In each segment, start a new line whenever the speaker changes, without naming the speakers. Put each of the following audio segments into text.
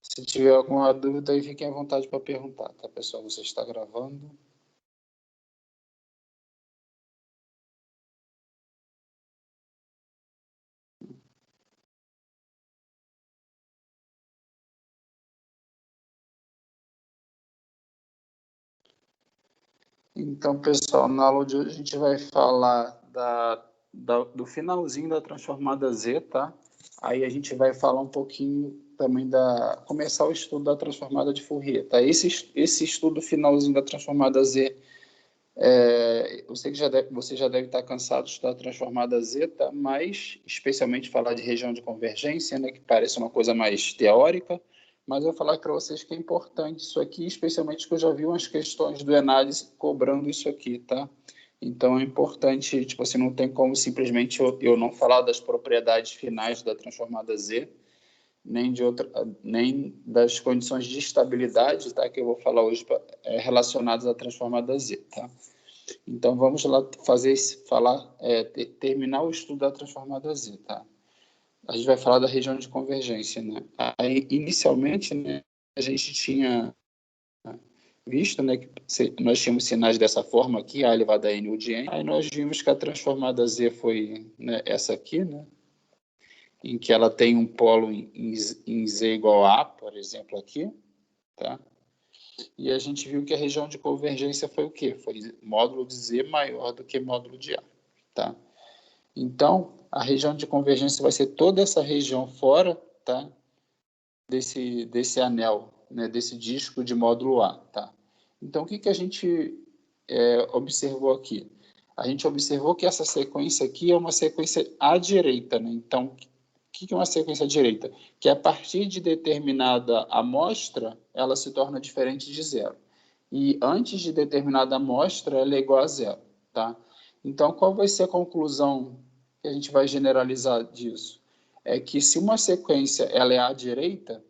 Se tiver alguma dúvida, aí fiquem à vontade para perguntar, tá, pessoal? Você está gravando? Então, pessoal, na aula de hoje a gente vai falar do finalzinho da transformada Z, tá? Aí a gente vai falar um pouquinho também começar o estudo da transformada de Fourier, tá? Esse estudo finalzinho da transformada Z, eu sei que você já deve estar cansado de estudar a transformada Z, tá? Mas especialmente falar de região de convergência, né? Que parece uma coisa mais teórica, mas eu vou falar para vocês que é importante isso aqui, especialmente que eu já vi umas questões do Enalis cobrando isso aqui, tá? Então é importante, tipo assim, não tem como simplesmente eu não falar das propriedades finais da transformada Z, nem das condições de estabilidade, tá? Que eu vou falar hoje relacionadas à transformada Z, tá? Então vamos lá terminar o estudo da transformada Z, tá? A gente vai falar da região de convergência, né? Aí, inicialmente, né, a gente tinha visto, né, que nós tínhamos sinais dessa forma aqui, A elevado a N ou de N. Aí nós vimos que a transformada Z foi, né, essa aqui, né, em que ela tem um polo em Z igual a A, por exemplo, aqui, tá? E a gente viu que a região de convergência foi o quê? Foi módulo de Z maior do que módulo de A, tá? Então, a região de convergência vai ser toda essa região fora, tá? Desse anel, né? Desse disco de módulo A, tá? Então, o que a gente observou aqui? A gente observou que essa sequência aqui é uma sequência à direita, né? Então, o que é uma sequência à direita? Que a partir de determinada amostra, ela se torna diferente de zero. E antes de determinada amostra, ela é igual a zero, tá? Então, qual vai ser a conclusão que a gente vai generalizar disso? É que se uma sequência ela é à direita,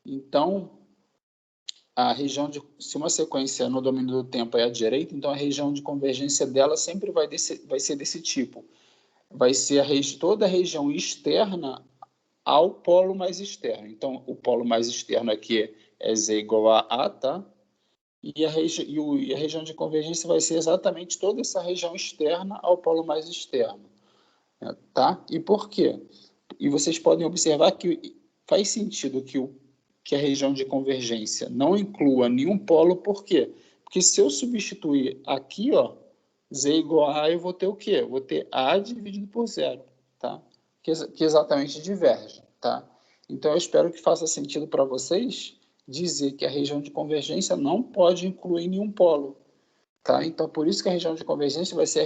então se uma sequência no domínio do tempo é à direita, então a região de convergência dela sempre vai ser desse tipo. Vai ser toda a região externa ao polo mais externo. Então, o polo mais externo aqui é Z igual a A, tá? E a região de convergência vai ser exatamente toda essa região externa ao polo mais externo, né, tá? E por quê? E vocês podem observar que faz sentido que a região de convergência não inclua nenhum polo, por quê? Porque se eu substituir aqui, ó, Z igual a A, eu vou ter o quê? Eu vou ter A dividido por zero, tá? Que exatamente diverge, tá? Então, eu espero que faça sentido para vocês dizer que a região de convergência não pode incluir nenhum polo, tá? Então, por isso que a região de convergência vai ser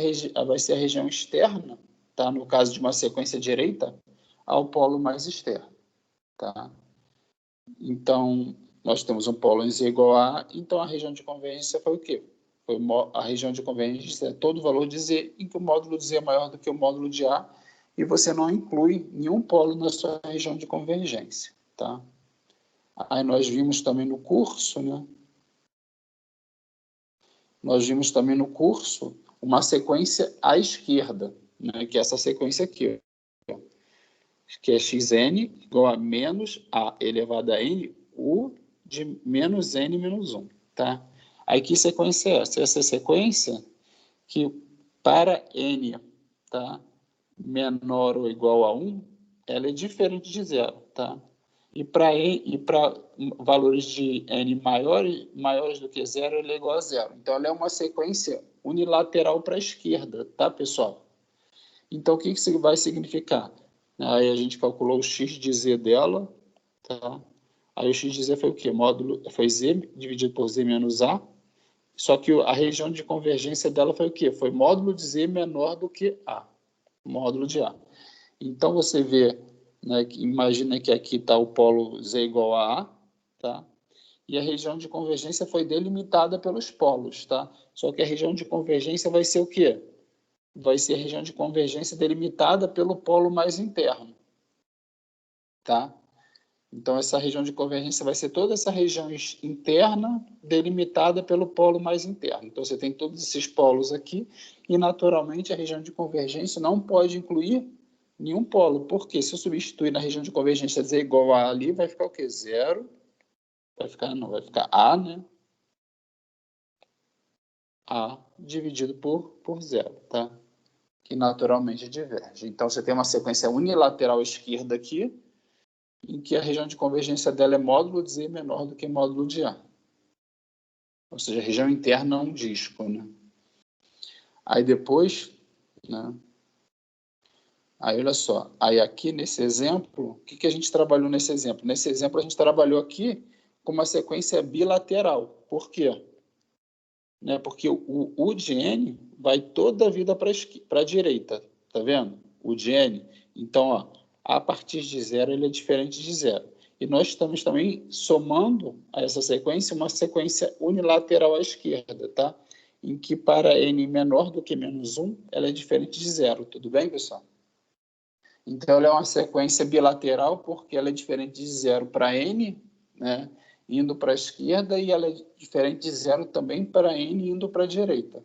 a região externa, tá? No caso de uma sequência direita, ao polo mais externo, tá? Então, nós temos um polo em Z igual a, então a região de convergência foi o quê? Foi a região de convergência é todo o valor de Z, em que o módulo de Z é maior do que o módulo de A, e você não inclui nenhum polo na sua região de convergência, tá? Aí nós vimos também no curso, né? Nós vimos também no curso uma sequência à esquerda, né? Que é essa sequência aqui, ó, que é xn igual a menos a elevado a n, u de menos n menos 1, tá? Aí que sequência é essa? Essa sequência que para n, tá, menor ou igual a 1, ela é diferente de zero, tá? E para valores de n maiores do que zero, ela é igual a zero. Então, ela é uma sequência unilateral para a esquerda, tá, pessoal? Então, o que isso vai significar? Aí a gente calculou o x de z dela, tá? Aí o x de z foi o quê? Foi z dividido por z menos a, só que a região de convergência dela foi o quê? Foi módulo de z menor do que a, módulo de a. Então, você vê, né, imagina que aqui está o polo z igual a a, tá? E a região de convergência foi delimitada pelos polos, tá? Só que a região de convergência vai ser o quê? Vai ser a região de convergência delimitada pelo polo mais interno, tá? Então, essa região de convergência vai ser toda essa região interna delimitada pelo polo mais interno. Então, você tem todos esses polos aqui e, naturalmente, a região de convergência não pode incluir nenhum polo. Por quê? Se eu substituir na região de convergência z igual a ali, vai ficar o quê? Zero vai ficar A, né? A dividido por zero, tá? Que naturalmente diverge. Então, você tem uma sequência unilateral esquerda aqui, em que a região de convergência dela é módulo de Z menor do que módulo de A. Ou seja, a região interna é um disco, né? Aí depois, né? Aí olha só, aí aqui nesse exemplo, o que a gente trabalhou nesse exemplo? Nesse exemplo a gente trabalhou aqui com uma sequência bilateral. Por quê? Né? Porque o de N vai toda a vida para a direita, tá vendo? O de N. Então, ó, a partir de zero ele é diferente de zero. E nós estamos também somando a essa sequência uma sequência unilateral à esquerda, tá? Em que para N menor do que menos 1, ela é diferente de zero. Tudo bem, pessoal? Então, ela é uma sequência bilateral porque ela é diferente de zero para N, né? Indo para a esquerda, e ela é diferente de zero também para N indo para a direita.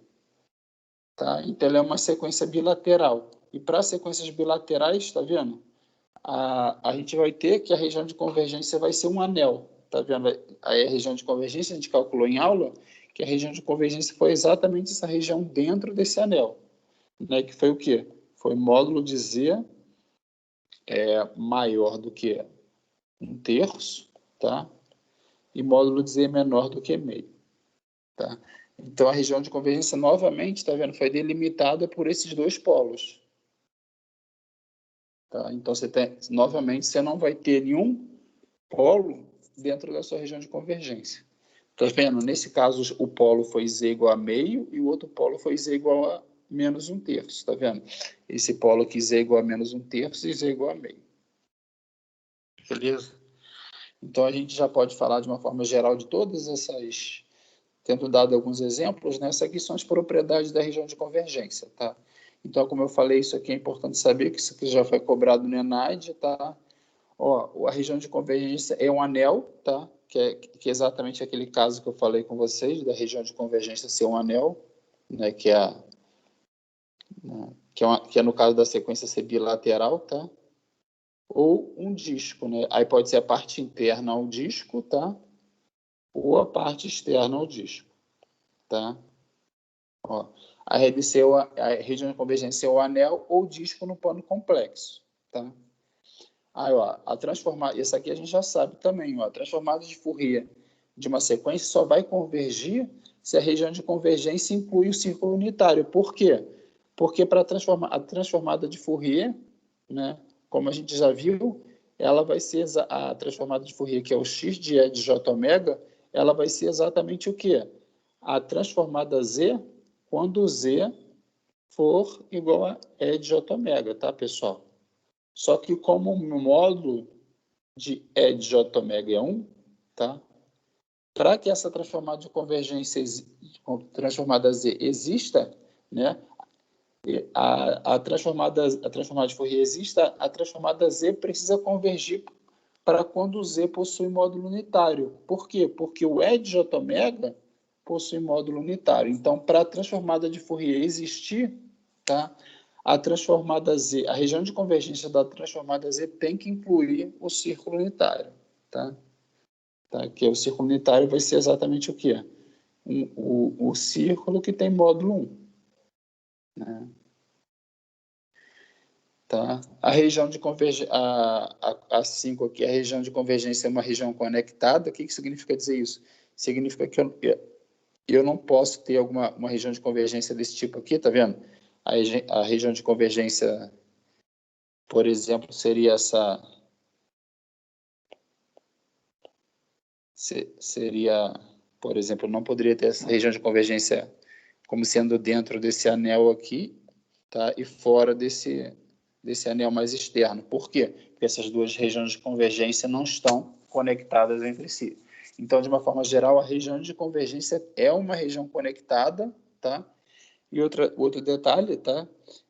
Tá? Então, ela é uma sequência bilateral. E para sequências bilaterais, está vendo? A gente vai ter que a região de convergência vai ser um anel. Tá vendo? Aí a região de convergência, a gente calculou em aula que a região de convergência foi exatamente essa região dentro desse anel. Né? Que foi o quê? Foi módulo de Z maior do que 1/3, tá? E módulo de Z menor do que meio. Tá? Então, a região de convergência, novamente, tá vendo? Foi delimitada por esses dois polos. Tá? Então, novamente, você não vai ter nenhum polo dentro da sua região de convergência. Tá vendo? Nesse caso, o polo foi Z igual a meio e o outro polo foi Z igual a menos 1/3. Tá vendo? Esse polo aqui, Z igual a menos 1/3 e Z igual a meio. Beleza? Então, a gente já pode falar de uma forma geral de todas essas, tendo dado alguns exemplos, né? Essas aqui são as propriedades da região de convergência, tá? Então, como eu falei, isso aqui é importante saber, que isso aqui já foi cobrado no ENAD, tá? Ó, a região de convergência é um anel, tá? Que é exatamente aquele caso que eu falei com vocês, da região de convergência ser um anel, né? Que é no caso da sequência ser bilateral, tá? Ou um disco, né? Aí pode ser a parte interna ao disco, tá? Ou a parte externa ao disco, tá? Ó, a região de convergência é o anel ou disco no pano complexo, tá? Aí, ó, isso aqui a gente já sabe também, ó, a transformada de Fourier de uma sequência só vai convergir se a região de convergência inclui o círculo unitário. Por quê? Porque para a transformada de Fourier, né, como a gente já viu, ela vai ser a transformada de Fourier, que é o x de E de j ômega, ela vai ser exatamente o quê? A transformada Z quando Z for igual a E de j ômega, tá, pessoal? Só que como o módulo de E de j ômega é 1, tá? Para que essa transformada de convergência, transformada Z exista, né? A transformada de Fourier exista, a transformada Z precisa convergir para quando Z possui módulo unitário. Por quê? Porque o E de j ômega possui módulo unitário. Então, para a transformada de Fourier existir, tá? A transformada Z, a região de convergência da transformada Z tem que incluir o círculo unitário, tá? Que o círculo unitário vai ser exatamente o quê? O círculo que tem módulo 1, né? Tá? A região de convergência, a 5 aqui, a região de convergência é uma região conectada. O que significa dizer isso? Significa que eu não posso ter uma região de convergência desse tipo aqui, tá vendo? A região de convergência, por exemplo, seria essa. Seria, por exemplo, eu não poderia ter essa região de convergência como sendo dentro desse anel aqui, tá? E fora desse anel mais externo. Por quê? Porque essas duas regiões de convergência não estão conectadas entre si. Então, de uma forma geral, a região de convergência é uma região conectada, tá? E outro detalhe, tá?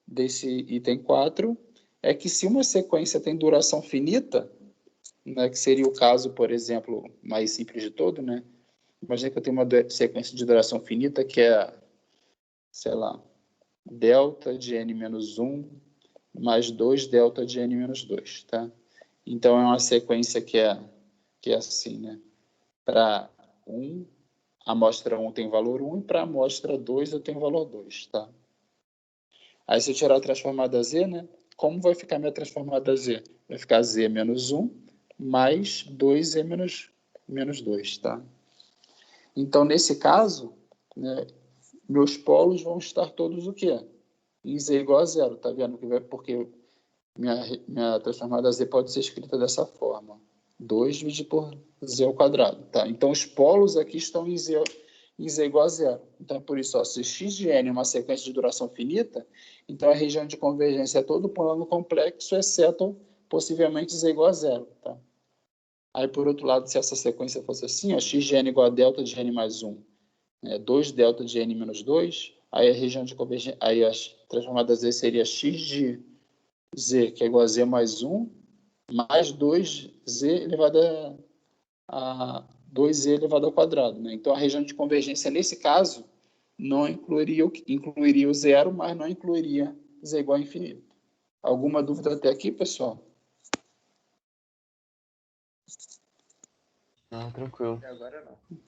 Desse item 4, é que se uma sequência tem duração finita, né, que seria o caso, por exemplo, mais simples de todo, né? Imagina que eu tenho uma sequência de duração finita que é, sei lá, delta de n-1 mais 2 delta de n-2, tá? Então, é uma sequência que é assim, né? Para 1, a amostra 1 tem valor 1, e para a amostra 2 eu tenho valor 2, tá? Aí, se eu tirar a transformada Z, né? Como vai ficar minha transformada Z? Vai ficar Z menos 1 mais 2Z menos 2, tá? Então, nesse caso, né, meus polos vão estar todos o quê? Em Z igual a 0, tá vendo? Porque minha transformada Z pode ser escrita dessa forma. 2 dividido por Z ao quadrado, tá? Então, os polos aqui estão em Z igual a 0. Então, por isso, ó, se x de n é uma sequência de duração finita, então a região de convergência é todo o plano complexo, exceto, possivelmente, Z igual a 0, tá? Aí, por outro lado, se essa sequência fosse assim, ó, x de n igual a delta de n mais 1, 2 delta de n menos 2, aí a região de convergência, aí a transformada Z seria x de Z, que é igual a Z mais 1, mais 2Z elevado a 2Z elevado ao quadrado, né? Então, a região de convergência, nesse caso, não incluiria o zero, mas não incluiria Z igual a infinito. Alguma dúvida até aqui, pessoal?
Não, tranquilo.
Até agora não.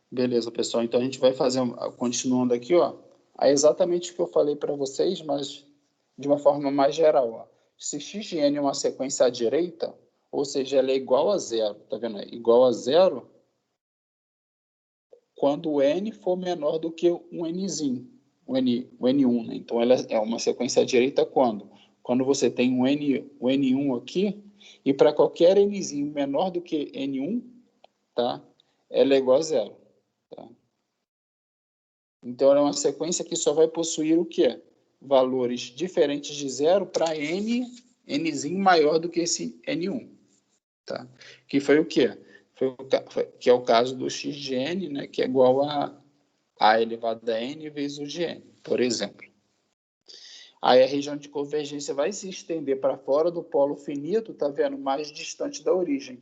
Beleza, pessoal. Então, a gente vai fazer, continuando aqui, ó, é exatamente o que eu falei para vocês, mas de uma forma mais geral, ó. Se x de n é uma sequência à direita, ou seja, ela é igual a zero, tá vendo? Igual a zero quando o n for menor do que um nzinho, o n1, né? Então, ela é uma sequência à direita quando? Quando você tem o n1 aqui, e para qualquer nzinho menor do que n1, tá? Ela é igual a zero. Tá? Então, ela é uma sequência que só vai possuir o quê? Valores diferentes de zero para nzinho maior do que esse n1. Tá? Que foi o quê? Que é o caso do x de n, né? Que é igual a elevado a n vezes o de n, por exemplo. Aí a região de convergência vai se estender para fora do polo finito, tá vendo? Mais distante da origem.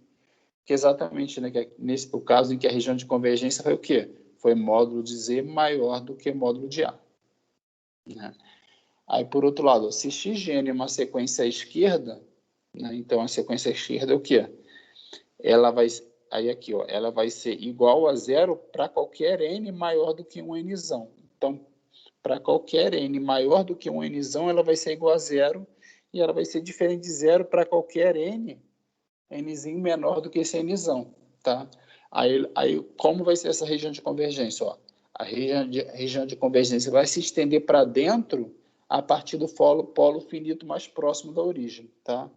Que exatamente, né, nesse o caso em que a região de convergência foi o quê? Foi módulo de Z maior do que módulo de A. Né? Aí, por outro lado, se x de n é uma sequência à esquerda, né, então a sequência à esquerda é o quê? Ela vai, aí aqui, ó, ela vai ser igual a zero para qualquer n maior do que um nzão. Então, para qualquer n maior do que um nzão, ela vai ser igual a zero, e ela vai ser diferente de zero para qualquer nzinho menor do que esse nzão, tá? Aí como vai ser essa região de convergência? Ó? A região de convergência vai se estender para dentro a partir do polo finito mais próximo da origem, tá?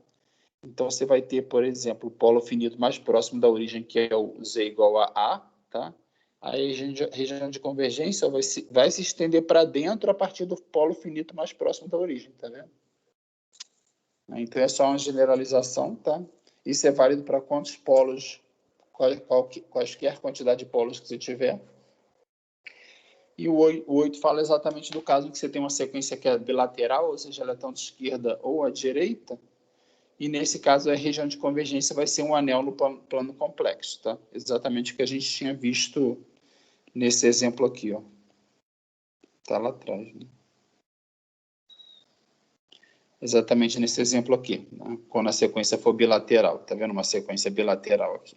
Então, você vai ter, por exemplo, o polo finito mais próximo da origem, que é o Z igual a A, tá? A região de convergência vai se estender para dentro a partir do polo finito mais próximo da origem, tá vendo? Então, é só uma generalização, tá? Isso é válido para quantos polos, quaisquer quantidade de polos que você tiver. E o 8 fala exatamente do caso em que você tem uma sequência que é bilateral, ou seja, ela é tanto esquerda ou à direita, e nesse caso a região de convergência vai ser um anel no plano complexo, tá? Exatamente o que a gente tinha visto nesse exemplo aqui, ó. Tá lá atrás, né? Exatamente nesse exemplo aqui, né? Quando a sequência for bilateral, tá vendo uma sequência bilateral aqui.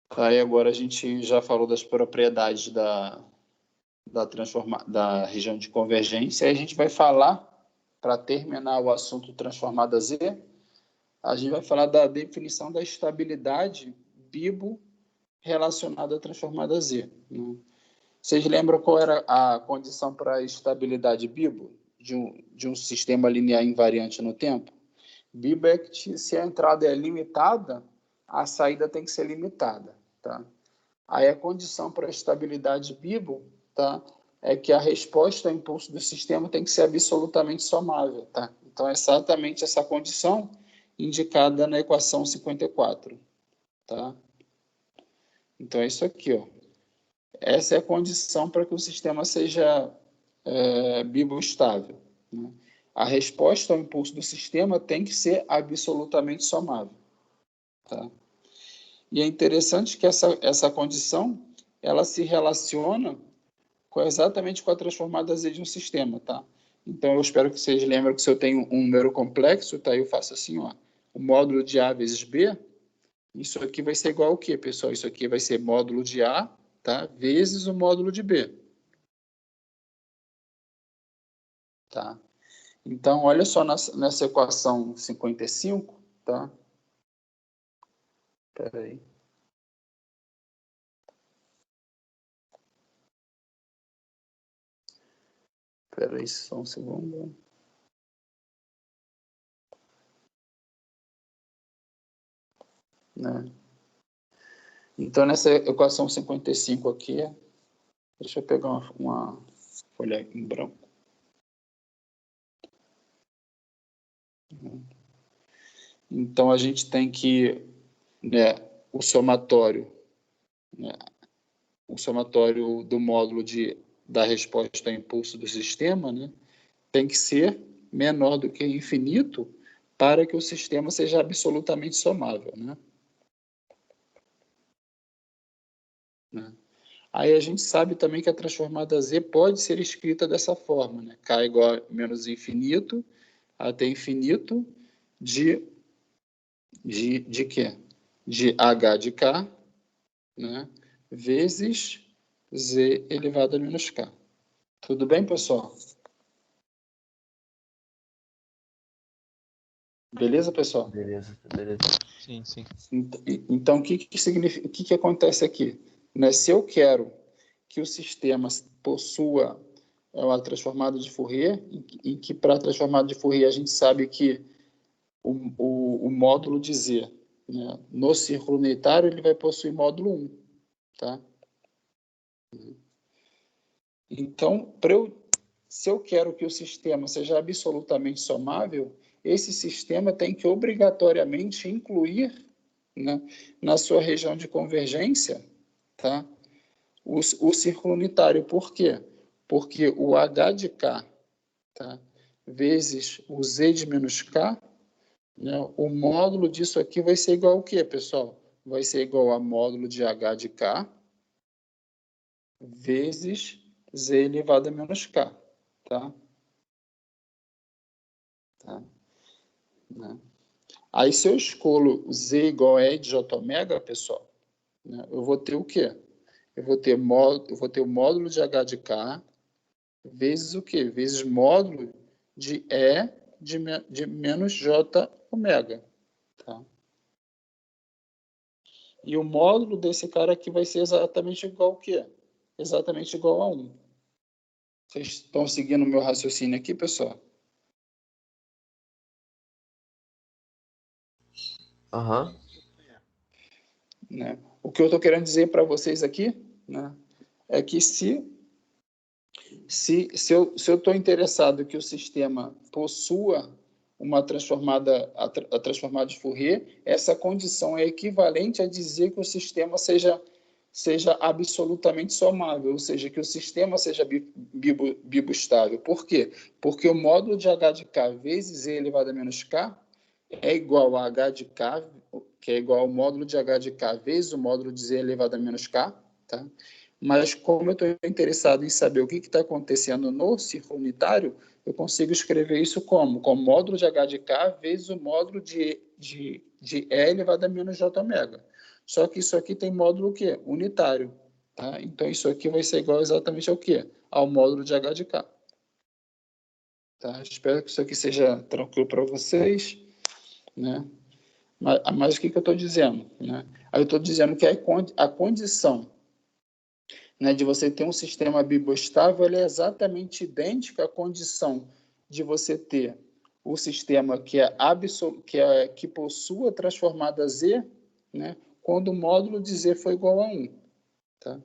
Aí agora a gente já falou das propriedades da região de convergência, e a gente vai falar, para terminar o assunto transformada Z, a gente vai falar da definição da estabilidade Bibo relacionada à transformada Z. Né? Vocês lembram qual era a condição para a estabilidade Bibo de um sistema linear invariante no tempo? Bibo é que se a entrada é limitada, a saída tem que ser limitada. Tá? Aí a condição para a estabilidade Bibo, tá, é que a resposta ao impulso do sistema tem que ser absolutamente somável. Tá? Então, é exatamente essa condição indicada na equação 54. Tá? Então, é isso aqui. Ó. Essa é a condição para que o sistema seja Bibo estável. Né? A resposta ao impulso do sistema tem que ser absolutamente somável. Tá? E é interessante que essa condição ela se relaciona exatamente com a transformada Z de um sistema. Tá? Então, eu espero que vocês lembrem que se eu tenho um número complexo, tá? Eu faço assim, ó, o módulo de A vezes B, isso aqui vai ser igual ao quê, pessoal? Isso aqui vai ser módulo de A, tá? Vezes o módulo de B. Tá? Então, olha só nessa equação 55, tá? Espera aí. Espera aí só um segundo. Né? Então, nessa equação 55 aqui, deixa eu pegar uma folha em branco. Então, a gente tem que, né, o somatório do módulo da resposta ao impulso do sistema, né, tem que ser menor do que infinito para que o sistema seja absolutamente somável, né? Aí a gente sabe também que a transformada Z pode ser escrita dessa forma, né? K igual a menos infinito até infinito de quê? De H de K, né? Vezes Z elevado a menos K. Tudo bem, pessoal? Beleza, pessoal?
Beleza.
Sim, sim.
Então, o que significa, o que acontece aqui? Né? Se eu quero que o sistema possua uma transformada de Fourier, em que para a transformada de Fourier a gente sabe que o módulo de Z, né, no círculo unitário, ele vai possuir módulo 1. Tá? Então, se eu quero que o sistema seja absolutamente somável, esse sistema tem que obrigatoriamente incluir, né, na sua região de convergência, tá, o círculo unitário. Por quê? Porque o H de K, tá, vezes o Z de menos K, né, o módulo disso aqui vai ser igual ao quê, pessoal? Vai ser igual a módulo de H de K vezes Z elevado a menos K. Tá? Tá? Né? Aí, se eu escolho Z igual a E de J ômega, pessoal, né, eu vou ter o quê? Eu vou ter o módulo de H de K vezes o quê? Vezes módulo de E de menos J ômega. Tá? E o módulo desse cara aqui vai ser exatamente igual ao quê? Exatamente igual a 1. Vocês estão seguindo o meu raciocínio aqui, pessoal?
Aham.
Né? O que eu estou querendo dizer para vocês aqui, né, é que se eu estou interessado que o sistema possua uma transformada, a transformada de Fourier, essa condição é equivalente a dizer que o sistema seja absolutamente somável, ou seja, que o sistema seja bibustável. Por quê? Porque o módulo de H de K vezes E elevado a menos K é igual a H de K, que é igual ao módulo de H de K vezes o módulo de Z elevado a menos K, tá? Mas como eu estou interessado em saber o que está acontecendo no círculo unitário, eu consigo escrever isso como? Como módulo de H de K vezes o módulo de E elevado a menos J ômega. Só que isso aqui tem módulo o quê? Unitário. Tá? Então, isso aqui vai ser igual exatamente ao quê? Ao módulo de H de K. Tá? Espero que isso aqui seja tranquilo para vocês. Né? Mas o que eu estou dizendo? Né? Aí eu estou dizendo que a condição, né, de você ter um sistema bibostável é exatamente idêntica à condição de você ter o sistema que possua transformada Z, né, quando o módulo de Z for igual a 1. Tá?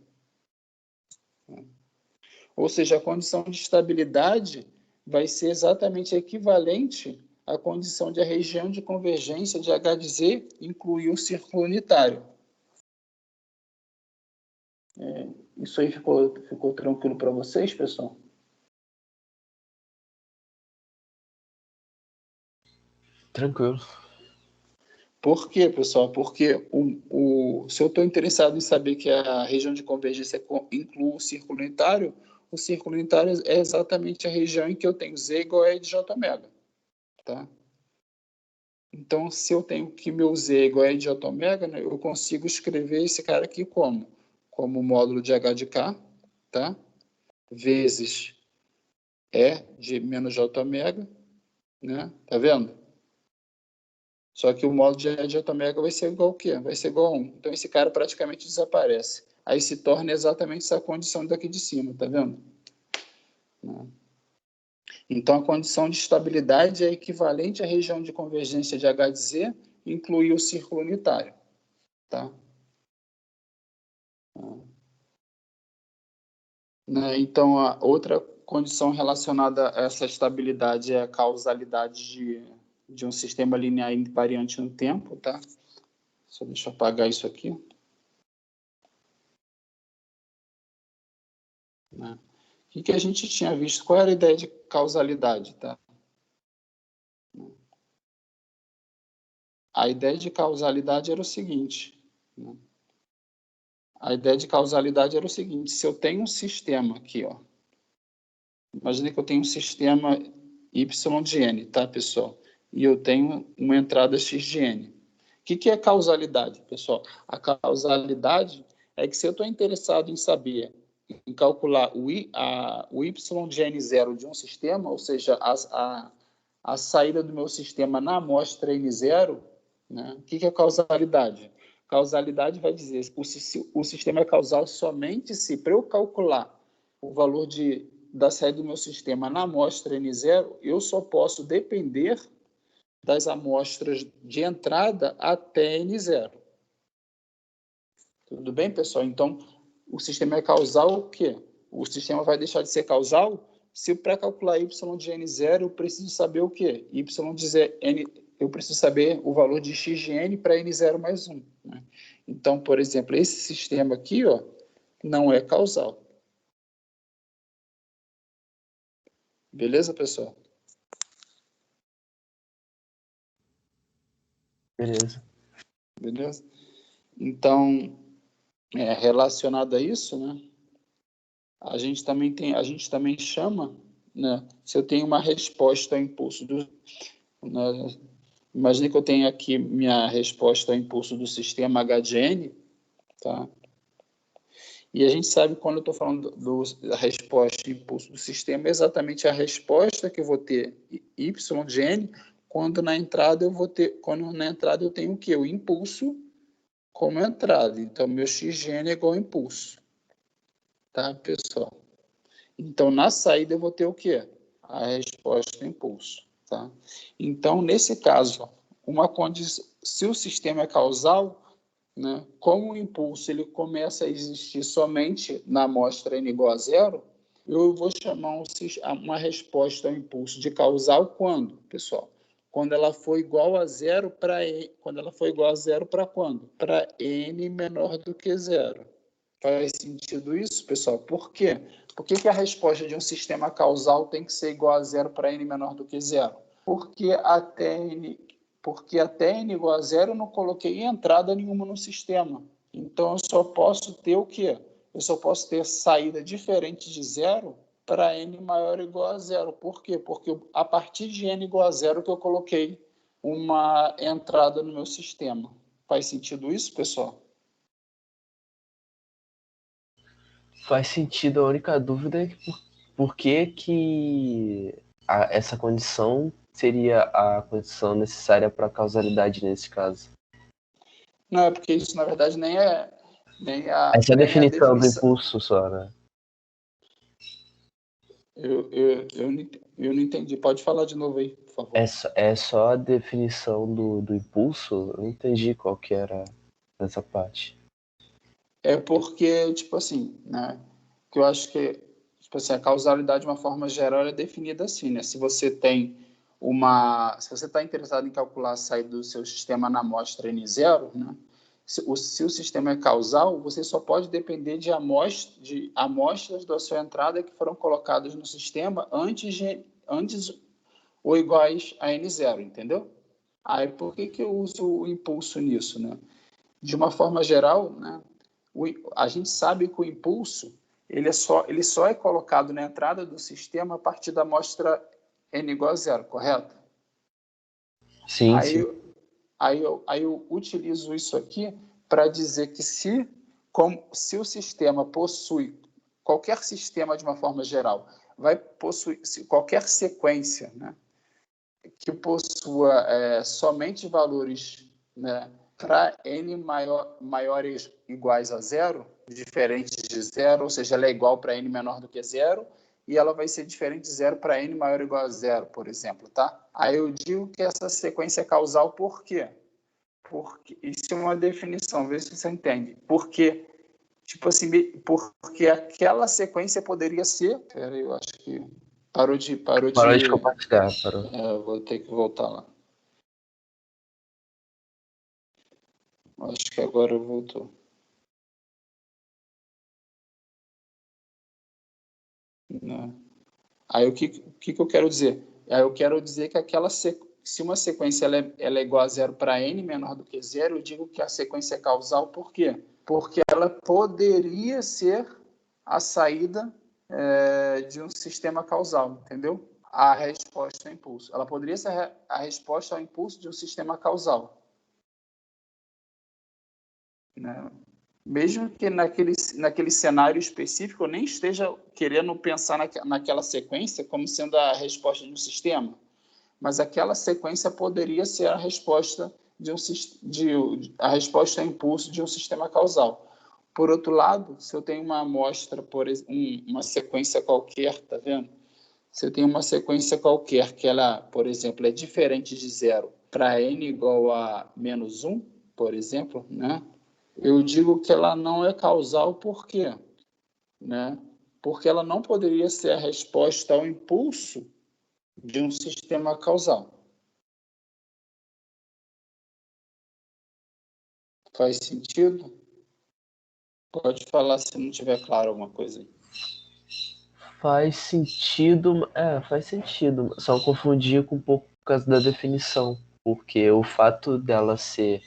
Ou seja, a condição de estabilidade vai ser exatamente equivalente à condição de a região de convergência de H de Z incluir um círculo unitário. Isso aí ficou tranquilo para vocês, pessoal?
Tranquilo.
Por quê, pessoal? Porque se eu estou interessado em saber que a região de convergência inclui o círculo unitário, o círculo unitário é exatamente a região em que eu tenho Z igual a E de J ômega, tá? Então, se eu tenho que meu Z é igual a E de J ômega, né, eu consigo escrever esse cara aqui como? Como módulo de H de K, tá? Vezes E de menos J ômega, né? Tá vendo? Só que o módulo de E de J ômega vai ser igual ao quê? Vai ser igual a 1. Então, esse cara praticamente desaparece. Aí se torna exatamente essa condição daqui de cima, tá vendo? Então, a condição de estabilidade é equivalente à região de convergência de H de Z, incluir o círculo unitário, tá? Então, a outra condição relacionada a essa estabilidade é a causalidade de um sistema linear invariante no tempo, tá? Só deixa eu apagar isso aqui. O que a gente tinha visto? Qual era a ideia de causalidade, tá? A ideia de causalidade era o seguinte, né? A ideia de causalidade era o seguinte: se eu tenho um sistema aqui, ó, imagine que eu tenho um sistema Y de N, tá, pessoal? E eu tenho uma entrada X de N. O que é causalidade, pessoal? A causalidade é que se eu estou interessado em saber, em calcular o Y de N0 de um sistema, ou seja, a saída do meu sistema na amostra N0, né? O que é causalidade? Causalidade vai dizer que o sistema é causal somente se, para eu calcular o valor da saída do meu sistema na amostra N0, eu só posso depender das amostras de entrada até N0. Tudo bem, pessoal? Então, o sistema é causal o quê? O sistema vai deixar de ser causal se para calcular y de n0 eu preciso saber o quê? Eu preciso saber o valor de x de n para n0 mais 1. Né? Então, por exemplo, esse sistema aqui, ó, não é causal. Beleza, pessoal?
Beleza.
Beleza? Então, relacionado a isso, né? A gente também chama, né? Se eu tenho uma resposta ao impulso né? Imagine que eu tenho aqui minha resposta ao impulso do sistema H de N, tá? E a gente sabe, quando eu estou falando da resposta ao impulso do sistema, é exatamente a resposta que eu vou ter Y de N, quando na entrada eu tenho o quê? O impulso como entrada. Então, meu X de N é igual ao impulso. Tá, pessoal? Então, na saída eu vou ter o quê? A resposta ao impulso. Tá? Então, nesse caso, se o sistema é causal, né, como o impulso ele começa a existir somente na amostra n igual a zero, eu vou chamar uma resposta ao impulso de causal quando, pessoal? Quando ela for igual a zero para quando ela for igual a zero para quando? Para n menor do que zero. Faz sentido isso, pessoal? Por quê? Por que a resposta de um sistema causal tem que ser igual a zero para n menor do que zero? Porque até n igual a zero eu não coloquei entrada nenhuma no sistema. Então, eu só posso ter o quê? Eu só posso ter saída diferente de zero para n maior ou igual a zero. Por quê? Porque a partir de n igual a zero que eu coloquei uma entrada no meu sistema. Faz sentido isso, pessoal?
Faz sentido. A única dúvida é por que essa condição seria a condição necessária para a causalidade nesse caso.
Não, é porque isso, na verdade, nem
Essa é a
nem a
definição do
definição.
impulso só, né?
Eu não entendi. Pode falar de novo aí, por favor.
É só a definição do impulso? Eu não entendi qual que era essa parte.
É porque, tipo assim, né? Que eu acho que, tipo assim, a causalidade, de uma forma geral, é definida assim, né? Se você está interessado em calcular a saída do seu sistema na amostra N0, né? Se o sistema é causal, você só pode depender de amostras da sua entrada que foram colocadas no sistema antes ou iguais a N0, entendeu? Aí, por que eu uso o impulso nisso, né? De uma forma geral, né? A gente sabe que o impulso ele só é colocado na entrada do sistema a partir da amostra n igual a zero, correto?
Sim,
Aí,
sim.
aí eu utilizo isso aqui para dizer que se o sistema possui, qualquer sistema de uma forma geral, vai possuir qualquer sequência, né, que possua somente valores, né, para n maiores iguais a zero, diferentes de zero, ou seja, ela é igual para n menor do que zero, e ela vai ser diferente de zero para n maior ou igual a zero, por exemplo, tá? Aí eu digo que essa sequência é causal por quê? Porque isso é uma definição, vê se você entende. Porque, tipo assim, porque aquela sequência poderia ser... Peraí, eu acho que parou de...
Parou de compartilhar, parou.
vou ter que voltar lá. Acho que agora voltou. Não. Aí o que eu quero dizer? Aí eu quero dizer que se uma sequência ela é igual a zero para n menor do que zero, eu digo que a sequência é causal, por quê? Porque ela poderia ser a saída de um sistema causal, entendeu? A resposta ao impulso. Ela poderia ser a resposta ao impulso de um sistema causal, né? Mesmo que naquele cenário específico eu nem esteja querendo pensar naquela sequência como sendo a resposta de um sistema, mas aquela sequência poderia ser a resposta a resposta a impulso de um sistema causal. Por outro lado, se eu tenho uma amostra, uma sequência qualquer, tá vendo? Se eu tenho uma sequência qualquer que ela, por exemplo, é diferente de zero para n igual a menos 1, por exemplo, né? Eu digo que ela não é causal por quê? Né? Porque ela não poderia ser a resposta ao impulso de um sistema causal. Faz sentido? Pode falar se não tiver claro alguma coisa aí.
Faz sentido, faz sentido. Só confundir com um pouco por causa da definição. Porque o fato dela ser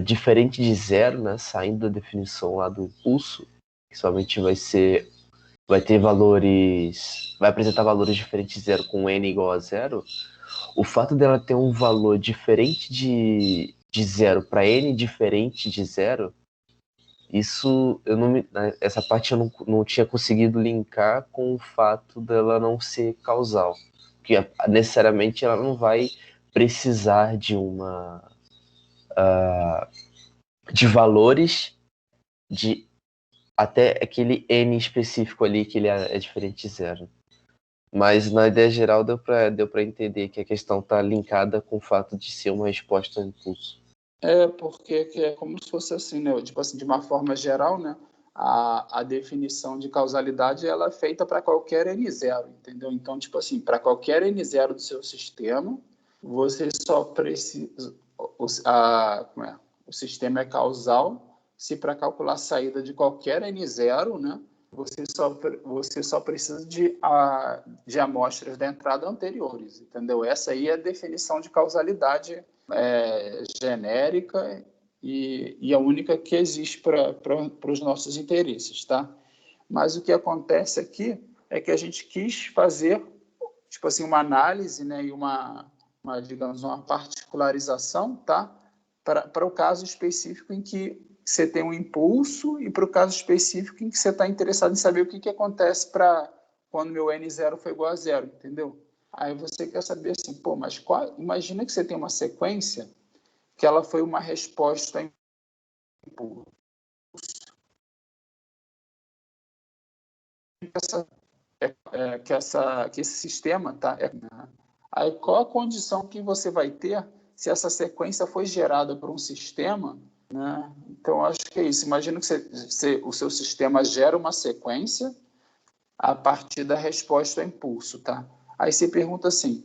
diferente de zero, né, saindo da definição lá do impulso, que somente vai ter valores, vai apresentar valores diferentes de zero com n igual a zero, o fato dela ter um valor diferente de zero para n diferente de zero, isso essa parte eu não tinha conseguido linkar com o fato dela não ser causal, que necessariamente ela não vai precisar de valores de até aquele n específico ali que ele é diferente de zero. Mas na ideia geral deu pra entender que a questão está linkada com o fato de ser uma resposta ao impulso.
Porque é como se fosse assim, né? Tipo assim, de uma forma geral, né? A definição de causalidade ela é feita para qualquer n0, entendeu? Então, tipo assim, para qualquer n0 do seu sistema, você só precisa... o sistema é causal se para calcular a saída de qualquer n0, né? Você só precisa de amostras da entrada anteriores, entendeu? Essa aí é a definição de causalidade genérica e a única que existe para os nossos interesses, tá? Mas o que acontece aqui é que a gente quis fazer, tipo assim, uma análise, né, e digamos, uma particularização, tá? Para o caso específico em que você tem um impulso e para o caso específico em que você está interessado em saber o que acontece quando meu n0 foi igual a zero, entendeu? Aí você quer saber assim, pô, mas imagina que você tem uma sequência que ela foi uma resposta a impulso. Que esse sistema tá. Aí qual a condição que você vai ter se essa sequência foi gerada por um sistema, né? Então acho que é isso. Imagina que o seu sistema gera uma sequência a partir da resposta ao impulso, tá? Aí você pergunta assim: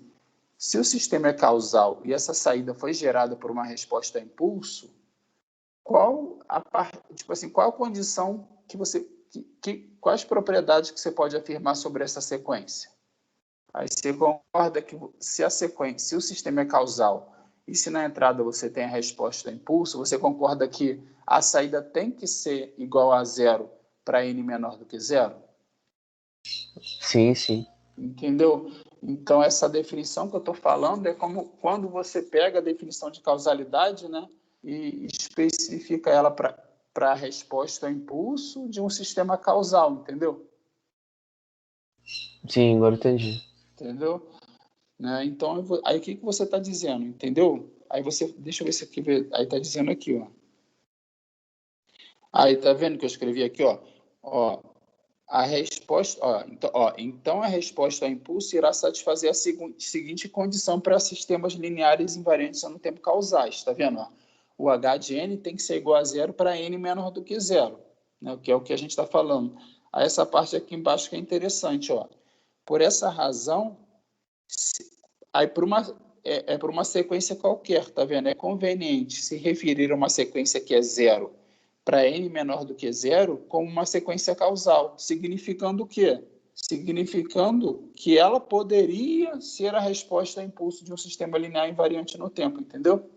se o sistema é causal e essa saída foi gerada por uma resposta a impulso, qual a condição que você quais propriedades que você pode afirmar sobre essa sequência? Aí você concorda que se o sistema é causal e se na entrada você tem a resposta a impulso, você concorda que a saída tem que ser igual a zero para n menor do que zero?
Sim, sim.
Entendeu? Então, essa definição que eu estou falando é como quando você pega a definição de causalidade, né, e especifica ela para a resposta ao impulso de um sistema causal, entendeu?
Sim, agora eu entendi.
Entendeu? Né? Então, aí o que você está dizendo, entendeu? Aí você, deixa eu ver se aqui, aí está dizendo aqui, ó. Aí tá vendo que eu escrevi aqui, ó, a resposta, então a resposta ao impulso irá satisfazer a seguinte condição para sistemas lineares invariantes no tempo causais, tá vendo? Ó? O H de n tem que ser igual a zero para n menor do que zero, né? Que é o que a gente está falando. Aí essa parte aqui embaixo que é interessante, ó. Por essa razão, aí por uma sequência qualquer, tá vendo? É conveniente se referir a uma sequência que é zero para n menor do que zero como uma sequência causal, significando o quê? Significando que ela poderia ser a resposta a impulso de um sistema linear invariante no tempo, entendeu?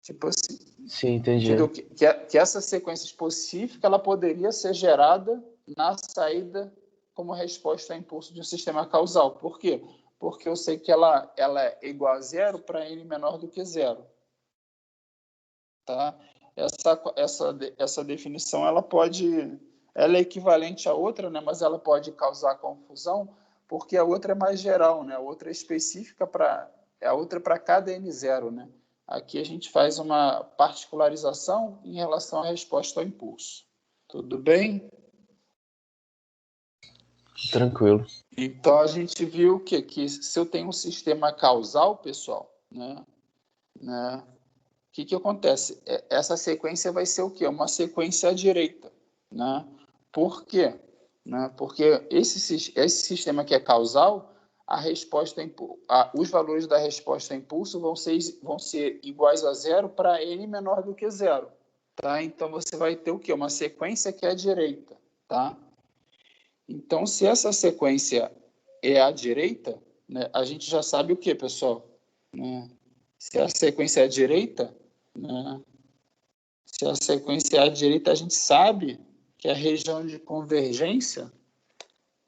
Tipo assim,
Sim, entendi.
entendeu? Que essa sequência específica ela poderia ser gerada na saída como resposta a impulso de um sistema causal. Por quê? Porque eu sei que ela é igual a zero para n menor do que zero. Tá? Essa definição ela é equivalente à outra, né? Mas ela pode causar confusão porque a outra é mais geral, né? A outra é específica a outra é para cada n0, né? Aqui a gente faz uma particularização em relação à resposta ao impulso. Tudo bem?
Tranquilo.
Então a gente viu que se eu tenho um sistema causal, pessoal, né? O que acontece? Essa sequência vai ser o quê? Uma sequência à direita. Né? Por quê? Né? Porque esse sistema que é causal, os valores da resposta a impulso vão ser iguais a zero para n menor do que zero. Tá? Então, você vai ter o quê? Uma sequência que é à direita. Tá? Então, se essa sequência é à direita, né, a gente já sabe o quê, pessoal? Né? Se a sequência é à direita, né, se a sequência é à direita, a gente sabe que a região de convergência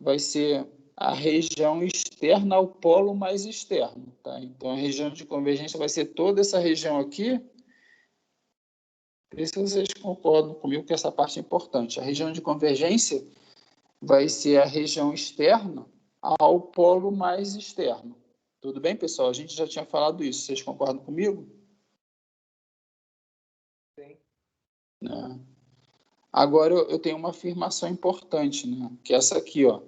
vai ser a região externa ao polo mais externo. Tá? Então, a região de convergência vai ser toda essa região aqui. Por isso que vocês concordam comigo que essa parte é importante. A região de convergência vai ser a região externa ao polo mais externo. Tudo bem, pessoal? A gente já tinha falado isso. Vocês concordam comigo?
Sim.
Né? Agora, eu tenho uma afirmação importante, né? Que é essa aqui, ó.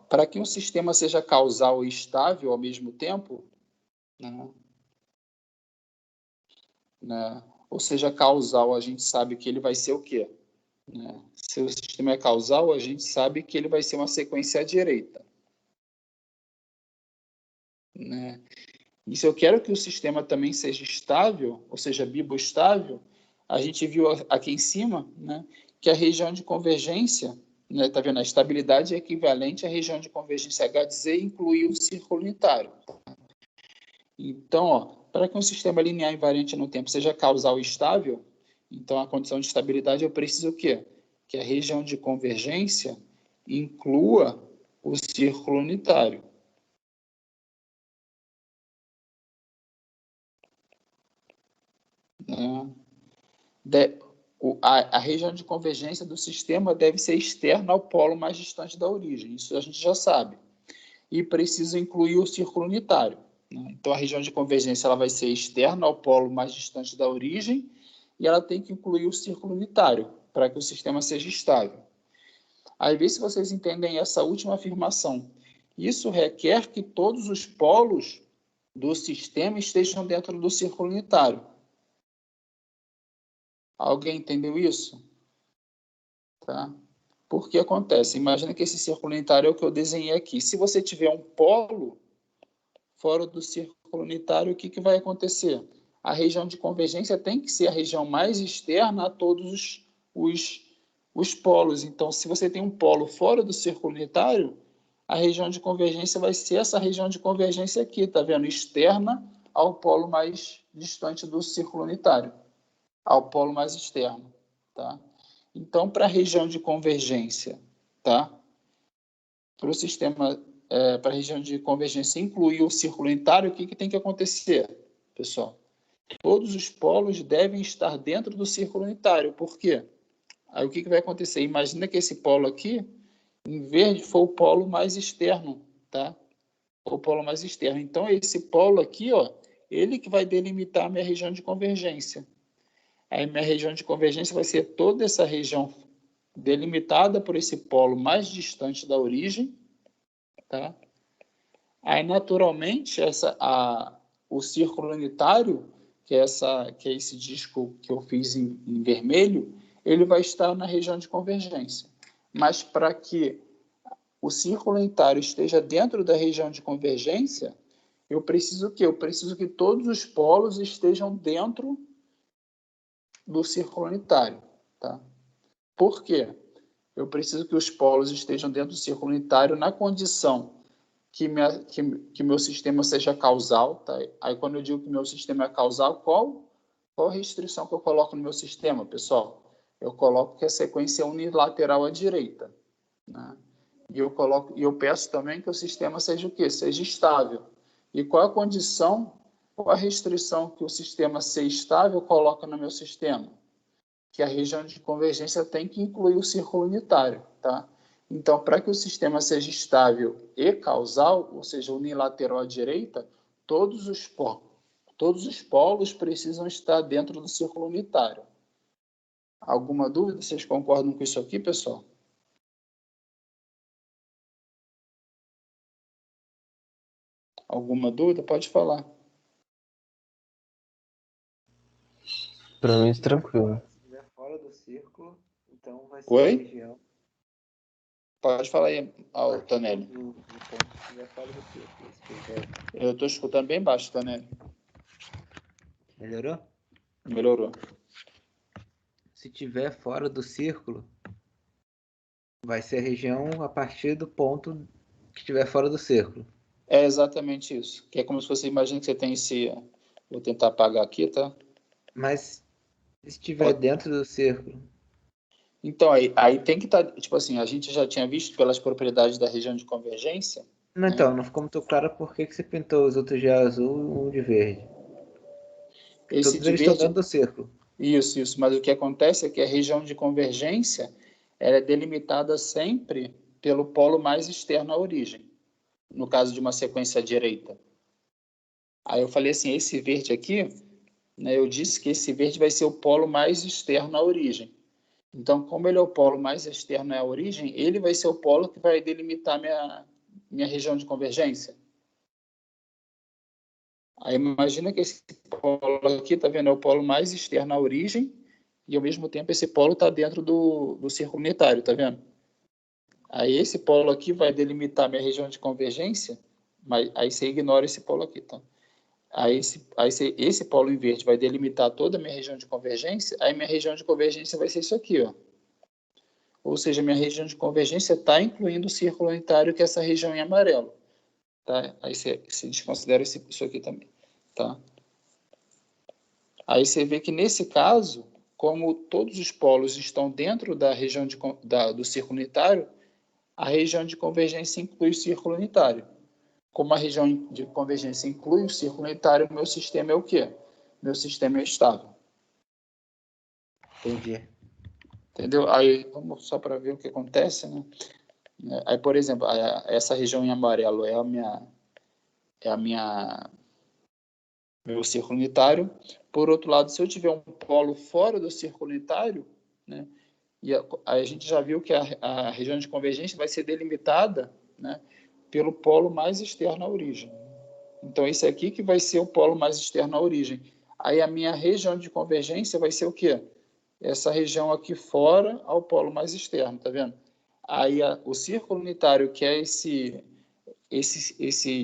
Para que um sistema seja causal e estável ao mesmo tempo, né? Ou seja, causal, a gente sabe que ele vai ser o quê? Né? Se o sistema é causal, a gente sabe que ele vai ser uma sequência à direita. Né? E se eu quero que o sistema também seja estável, ou seja, biboestável, a gente viu aqui em cima, né, que a região de convergência, né, tá vendo? A estabilidade é equivalente à região de convergência H de Z incluir o círculo unitário. Então, para que um sistema linear invariante no tempo seja causal e estável, então a condição de estabilidade eu preciso o quê? Que a região de convergência inclua o círculo unitário. Né? A região de convergência do sistema deve ser externa ao polo mais distante da origem, isso a gente já sabe. E precisa incluir o círculo unitário. Né? Então, a região de convergência ela vai ser externa ao polo mais distante da origem e ela tem que incluir o círculo unitário para que o sistema seja estável. Aí, vê se vocês entendem essa última afirmação. Isso requer que todos os polos do sistema estejam dentro do círculo unitário. Alguém entendeu isso? Tá? Porque acontece, imagina que esse círculo unitário é o que eu desenhei aqui. Se você tiver um polo fora do círculo unitário, o que vai acontecer? A região de convergência tem que ser a região mais externa a todos os polos. Então, se você tem um polo fora do círculo unitário, a região de convergência vai ser essa região de convergência aqui, tá vendo? Externa ao polo mais distante do círculo unitário, ao polo mais externo. tá? Então, para a região de convergência, tá? Para o sistema, para a região de convergência incluir o círculo unitário, o que tem que acontecer, pessoal? Todos os polos devem estar dentro do círculo unitário. Por quê? Aí o que vai acontecer? Imagina que esse polo aqui, em verde, foi o polo mais externo, tá? O polo mais externo. Então, esse polo aqui, ó, ele que vai delimitar a minha região de convergência. Aí, minha região de convergência vai ser toda essa região delimitada por esse polo mais distante da origem, tá? Aí, naturalmente, o círculo unitário, que é esse disco que eu fiz em vermelho, ele vai estar na região de convergência. Mas para que o círculo unitário esteja dentro da região de convergência, eu preciso que todos os polos estejam dentro do círculo unitário, tá? Por quê? Eu preciso que os polos estejam dentro do círculo unitário na condição que meu sistema seja causal, tá? Aí quando eu digo que meu sistema é causal, qual a restrição que eu coloco no meu sistema, pessoal? Eu coloco que a sequência é unilateral à direita, né? E eu peço também que o sistema seja o quê? Seja estável. E qual a condição, qual a restrição que o sistema ser estável coloca no meu sistema? Que a região de convergência tem que incluir o círculo unitário, tá? Então, para que o sistema seja estável e causal, ou seja, unilateral à direita, todos os polos precisam estar dentro do círculo unitário. Alguma dúvida? Vocês concordam com isso aqui, pessoal? Alguma dúvida? Pode falar.
Pra mim, tranquilo.
Se estiver fora do círculo, então vai ser
Oi?
a região.
Pode falar aí, Tonelli.
Do ponto que estiver fora do círculo. Se tiver...
Eu estou escutando bem baixo, Tonelli.
Melhorou?
Melhorou.
Se tiver fora do círculo, vai ser a região a partir do ponto que estiver fora do círculo.
É exatamente isso. Que é como se você imagina que você tem esse... Vou tentar apagar aqui, tá?
Mas se estiver dentro do círculo.
Então, aí tem que estar... Tipo assim, a gente já tinha visto pelas propriedades da região de convergência.
Não, então, não ficou muito claro por que você pintou os outros de azul e um de verde.
Esse
Todos
de
eles estão
verde...
dentro do círculo.
Isso. Mas o que acontece é que a região de convergência ela é delimitada sempre pelo polo mais externo à origem. No caso de uma sequência à direita. Aí eu falei assim, esse verde aqui, né, eu disse que esse verde vai ser o polo mais externo à origem. Então, como ele é o polo mais externo à origem, ele vai ser o polo que vai delimitar minha região de convergência. Aí imagina que esse polo aqui, tá vendo, é o polo mais externo à origem e, ao mesmo tempo, esse polo está dentro do círculo unitário, tá vendo? Aí esse polo aqui vai delimitar minha região de convergência, mas aí você ignora esse polo aqui, tá? Aí esse polo em verde vai delimitar toda a minha região de convergência, aí minha região de convergência vai ser isso aqui, ó. Ou seja, minha região de convergência está incluindo o círculo unitário, que é essa região em amarelo. Tá? Aí você desconsidera isso aqui também. Tá? Aí você vê que, nesse caso, como todos os polos estão dentro da região do círculo unitário, a região de convergência inclui o círculo unitário. Como a região de convergência inclui o círculo unitário, meu sistema é o quê? Meu sistema é estável.
Entendi.
Entendeu? Aí, vamos só para ver o que acontece, né? Aí, por exemplo, essa região em amarelo é meu círculo unitário. Por outro lado, se eu tiver um polo fora do círculo unitário, né, e a gente já viu que a região de convergência vai ser delimitada, né, pelo polo mais externo à origem. Então, esse aqui que vai ser o polo mais externo à origem. Aí a minha região de convergência vai ser o quê? Essa região aqui fora ao polo mais externo, tá vendo? Aí o círculo unitário, que é esse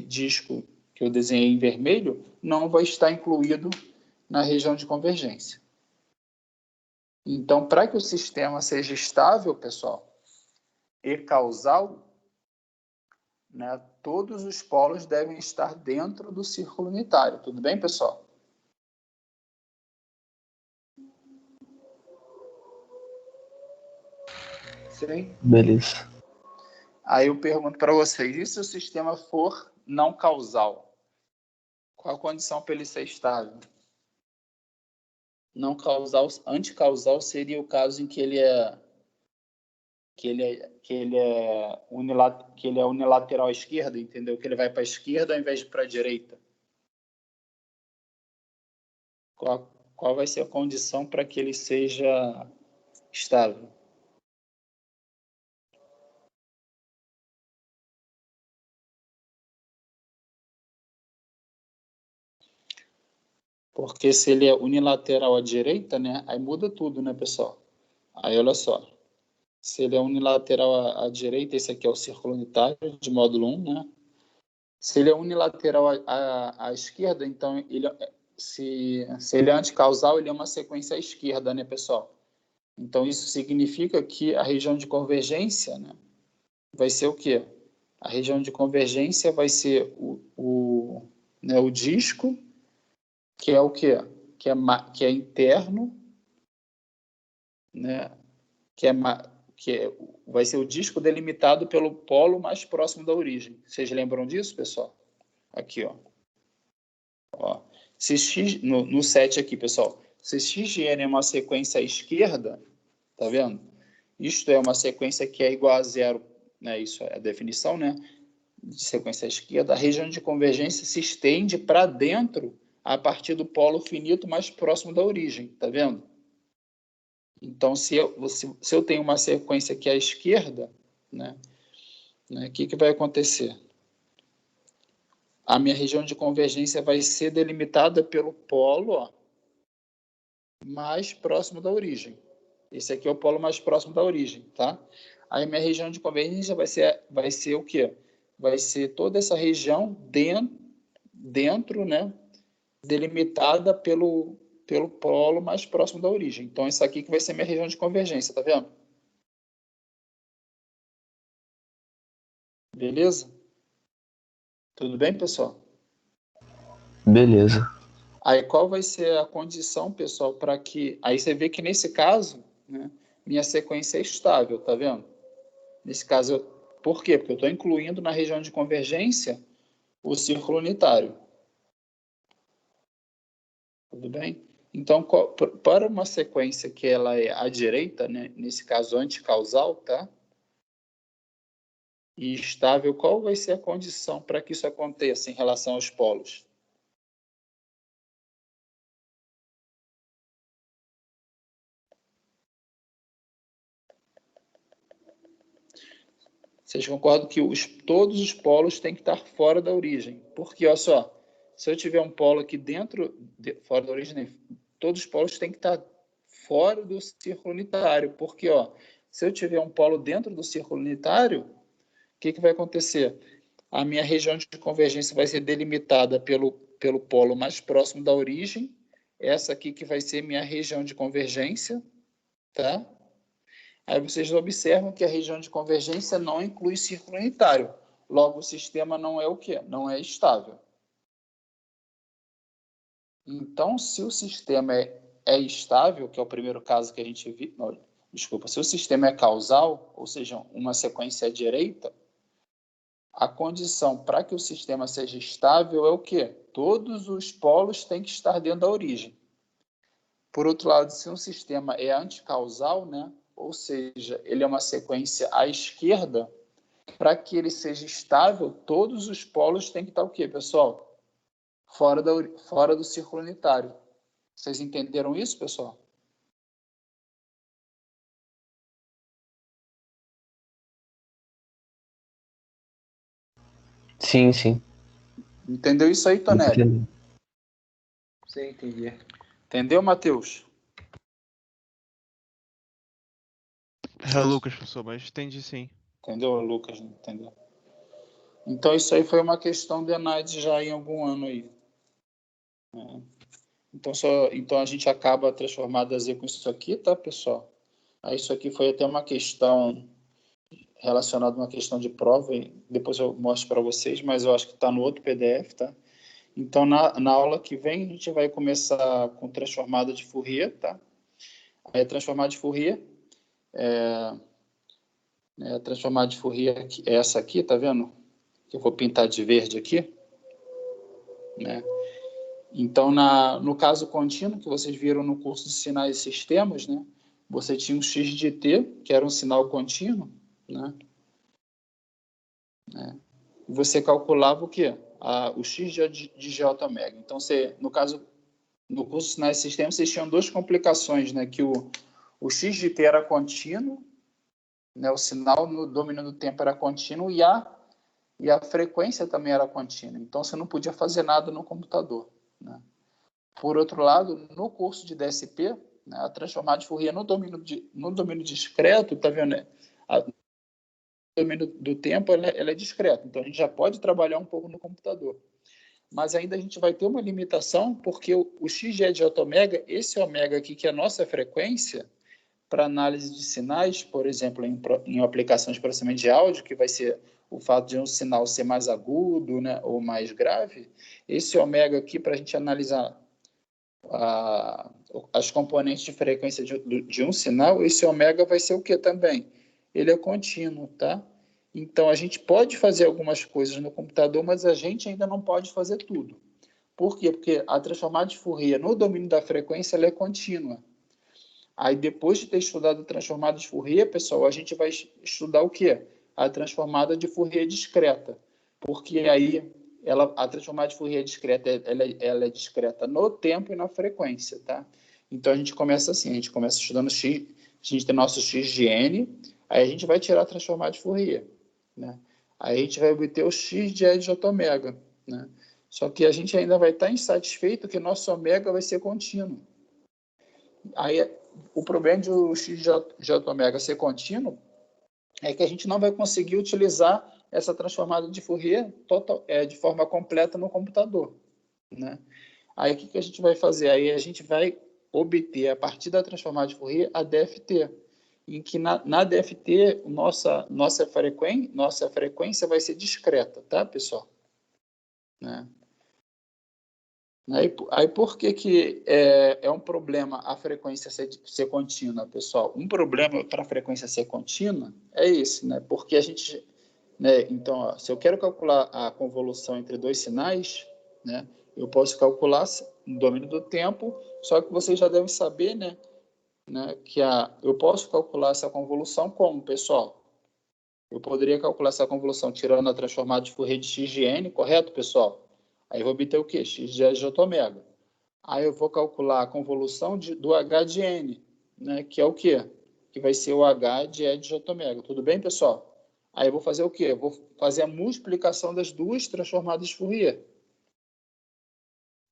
disco que eu desenhei em vermelho, não vai estar incluído na região de convergência. Então, para que o sistema seja estável, pessoal, e causal, né, todos os polos devem estar dentro do círculo unitário. Tudo bem, pessoal?
Sim.
Beleza.
Aí eu pergunto para vocês, e se o sistema for não causal? Qual a condição para ele ser estável? Não causal, anticausal seria o caso em que ele é unilateral à esquerda, entendeu? Que ele vai para a esquerda ao invés de para a direita. Qual vai ser a condição para que ele seja estável? Porque se ele é unilateral à direita, né, aí muda tudo, né, pessoal? Aí, olha só. Se ele é unilateral à direita, esse aqui é o círculo unitário de módulo 1, né? Se ele é unilateral à esquerda, então, se ele é anticausal, ele é uma sequência à esquerda, né, pessoal? Então, isso significa que a região de convergência, né, vai ser o quê? A região de convergência vai ser né, o disco, que é o quê? Que é interno, né? Vai ser o disco delimitado pelo polo mais próximo da origem. Vocês lembram disso, pessoal? Aqui, ó. Se x, no 7 aqui, pessoal, se x de n é uma sequência à esquerda, tá vendo? Isto é uma sequência que é igual a zero, né? Isso é a definição, né? De sequência à esquerda. A região de convergência se estende para dentro a partir do polo finito mais próximo da origem, tá vendo? Então, se eu tenho uma sequência aqui à esquerda, né, o que vai acontecer? A minha região de convergência vai ser delimitada pelo polo mais próximo da origem. Esse aqui é o polo mais próximo da origem, tá? Aí minha região de convergência vai ser o quê? Vai ser toda essa região dentro, né, delimitada pelo polo mais próximo da origem. Então, isso aqui que vai ser minha região de convergência, tá vendo? Beleza? Tudo bem, pessoal?
Beleza.
Aí, qual vai ser a condição, pessoal, para que... Aí você vê que, nesse caso, né, minha sequência é estável, tá vendo? Nesse caso, por quê? Porque eu estou incluindo na região de convergência o círculo unitário. Tudo bem? Então, para uma sequência que ela é à direita, né, nesse caso anticausal, tá? E estável, qual vai ser a condição para que isso aconteça em relação aos polos? Vocês concordam que todos os polos têm que estar fora da origem? Porque, olha só, se eu tiver um polo aqui fora da origem, todos os polos têm que estar fora do círculo unitário. Porque, ó, se eu tiver um polo dentro do círculo unitário, o que vai acontecer? A minha região de convergência vai ser delimitada pelo polo mais próximo da origem. Essa aqui que vai ser minha região de convergência, tá? Aí vocês observam que a região de convergência não inclui círculo unitário. Logo, o sistema não é o quê? Não é estável. Então, se o sistema é estável, que é o primeiro caso que a gente viu... Desculpa, se o sistema é causal, ou seja, uma sequência à direita, a condição para que o sistema seja estável é o quê? Todos os polos têm que estar dentro da origem. Por outro lado, se um sistema é anticausal, né? Ou seja, ele é uma sequência à esquerda, para que ele seja estável, todos os polos têm que estar o quê, pessoal? Fora do círculo unitário. Vocês entenderam isso, pessoal?
Sim, sim.
Entendeu isso aí, Tonelli?
Entendi.
Sim, entendi.
Entendeu, Matheus?
É, Lucas, professor, mas entendi sim.
Entendeu, Lucas? Entendeu? Então, isso aí foi uma questão de análise já em algum ano aí. Então a gente acaba transformando a Z com isso aqui, tá, pessoal? Aí isso aqui foi até uma questão relacionada a uma questão de prova, e depois eu mostro para vocês, mas eu acho que está no outro PDF, tá? Então, na aula que vem, a gente vai começar com transformada de Fourier, tá? Aí a transformada de Fourier né? A transformada de Fourier é essa aqui, tá vendo? Que eu vou pintar de verde aqui, né? Então, no caso contínuo, que vocês viram no curso de sinais e sistemas, né? Você tinha um x de t, que era um sinal contínuo, né? Você calculava o quê? O x de j omega. Então, no caso, no curso de sinais e sistemas, vocês tinham duas complicações, né? Que o x de t era contínuo, né? O sinal no domínio do tempo era contínuo e a frequência também era contínua. Então, você não podia fazer nada no computador, né? Por outro lado, no curso de DSP, né, a transformada de Fourier no domínio discreto, tá vendo? No domínio do tempo, ela é discreta. Então, a gente já pode trabalhar um pouco no computador. Mas ainda a gente vai ter uma limitação, porque o x de j omega, esse ômega aqui, que é a nossa frequência, para análise de sinais, por exemplo, em aplicação de processamento de áudio, que vai ser o fato de um sinal ser mais agudo, né, ou mais grave, esse ômega aqui, para a gente analisar as componentes de frequência de um sinal, esse ômega vai ser o que também? Ele é contínuo, tá? Então, a gente pode fazer algumas coisas no computador, mas a gente ainda não pode fazer tudo. Por quê? Porque a transformada de Fourier no domínio da frequência ela é contínua. Aí, depois de ter estudado a transformada de Fourier, pessoal, a gente vai estudar o quê? A transformada de Fourier discreta. Porque aí a transformada de Fourier discreta ela é discreta no tempo e na frequência, tá? Então, a gente começa assim, a gente começa estudando x, a gente tem nosso x de n, aí a gente vai tirar a transformada de Fourier, né? Aí a gente vai obter o x de E de j omega, né? Só que a gente ainda vai estar insatisfeito que nosso ômega vai ser contínuo. Aí, o problema de o x de j omega ser contínuo é que a gente não vai conseguir utilizar essa transformada de Fourier de forma completa no computador, né? Aí, o que a gente vai fazer? Aí, a gente vai obter, a partir da transformada de Fourier, a DFT, em que na DFT, nossa frequência vai ser discreta, tá, pessoal? Né? Aí por que é um problema a frequência ser contínua, pessoal? Um problema para a frequência ser contínua é esse, né? Porque a gente, né? Então, ó, se eu quero calcular a convolução entre dois sinais, né? Eu posso calcular no domínio do tempo, só que vocês já devem saber, né? Que eu posso calcular essa convolução como, pessoal? Eu poderia calcular essa convolução tirando a transformada de Fourier de x de n, correto, pessoal? Aí eu vou obter o quê? X de j omega. Aí eu vou calcular a convolução do h de n, né? Que é o quê? Que vai ser o h de E de j omega. Tudo bem, pessoal? Aí eu vou fazer o quê? Eu vou fazer a multiplicação das duas transformadas de Fourier.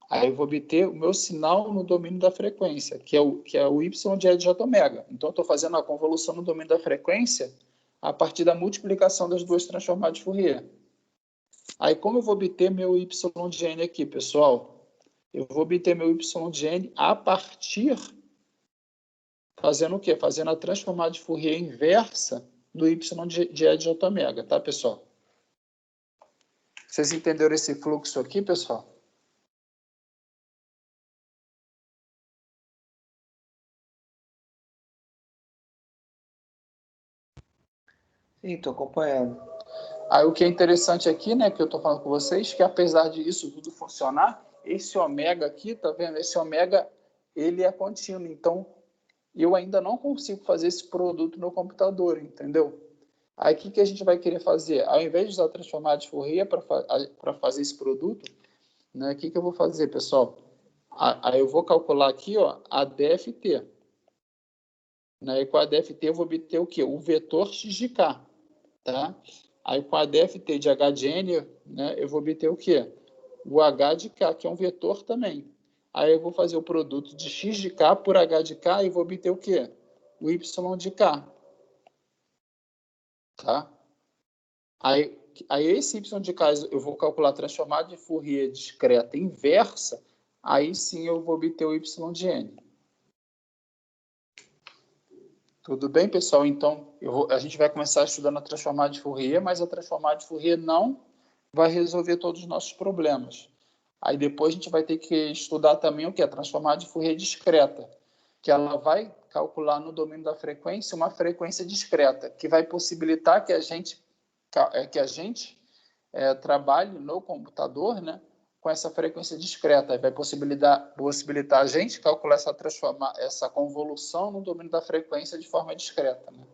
Aí eu vou obter o meu sinal no domínio da frequência, que é o y de E de j omega. Então, eu estou fazendo a convolução no domínio da frequência a partir da multiplicação das duas transformadas de Fourier. Aí, como eu vou obter meu y de n aqui, pessoal? Eu vou obter meu y de n a partir, fazendo o quê? Fazendo a transformada de Fourier inversa do y de E de j omega, tá, pessoal? Vocês entenderam esse fluxo aqui, pessoal?
Sim, estou acompanhando.
Aí o que é interessante aqui, né, que eu estou falando com vocês, que apesar disso tudo funcionar, esse ômega aqui, tá vendo? Esse ômega, ele é contínuo. Então, eu ainda não consigo fazer esse produto no computador, entendeu? Aí o que a gente vai querer fazer? Ao invés de usar a transformada de Fourier para fazer esse produto, né, o que eu vou fazer, pessoal? Aí eu vou calcular aqui, ó, a DFT. Né? E com a DFT eu vou obter o quê? O vetor x de k. Tá? Aí com a DFT de h de n, né, eu vou obter o quê? O h de k, que é um vetor também. Aí eu vou fazer o produto de x de k por h de k e vou obter o quê? O y de k. Tá? Aí esse y de k eu vou calcular transformada de Fourier discreta inversa, aí sim eu vou obter o y de n. Tudo bem, pessoal? Então, a gente vai começar estudando a transformada de Fourier, mas a transformada de Fourier não vai resolver todos os nossos problemas. Aí depois a gente vai ter que estudar também o que? A transformada de Fourier discreta, que ela vai calcular no domínio da frequência uma frequência discreta, que vai possibilitar que a gente trabalhe no computador, né, com essa frequência discreta. Vai possibilitar a gente calcular essa convolução no domínio da frequência de forma discreta, né?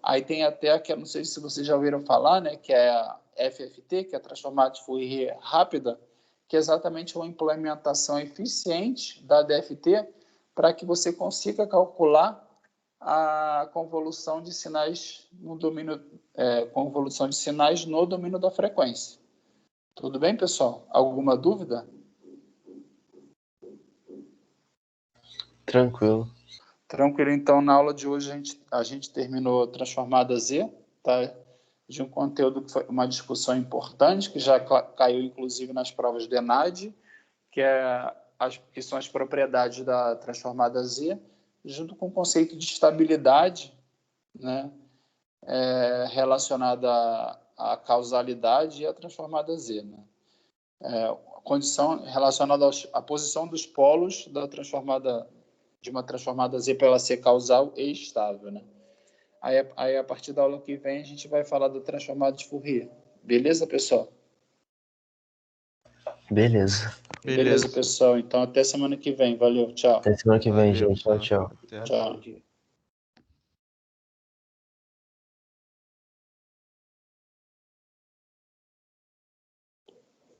Aí tem até, que eu não sei se vocês já ouviram falar, né, que é a FFT, que é a transformada de Fourier rápida, que é exatamente uma implementação eficiente da DFT para que você consiga calcular a convolução de sinais no domínio da frequência. Tudo bem, pessoal? Alguma dúvida?
Tranquilo.
Tranquilo, então na aula de hoje a gente terminou Transformada Z, tá? De um conteúdo que foi uma discussão importante, que já caiu inclusive nas provas de ENAD, que são as propriedades da Transformada Z, junto com o conceito de estabilidade, né? Relacionada à causalidade e à Transformada Z, né? Condição relacionada à posição dos polos de uma transformada Z para ela ser causal e estável, né? Aí, a partir da aula que vem, a gente vai falar da transformada de Fourier. Beleza, pessoal?
Beleza.
Beleza, pessoal. Então, até semana que vem. Valeu, tchau.
Até semana que vem,
Valeu,
gente. Tchau,
pessoal.
tchau.
Até.
Tchau.
Bom dia.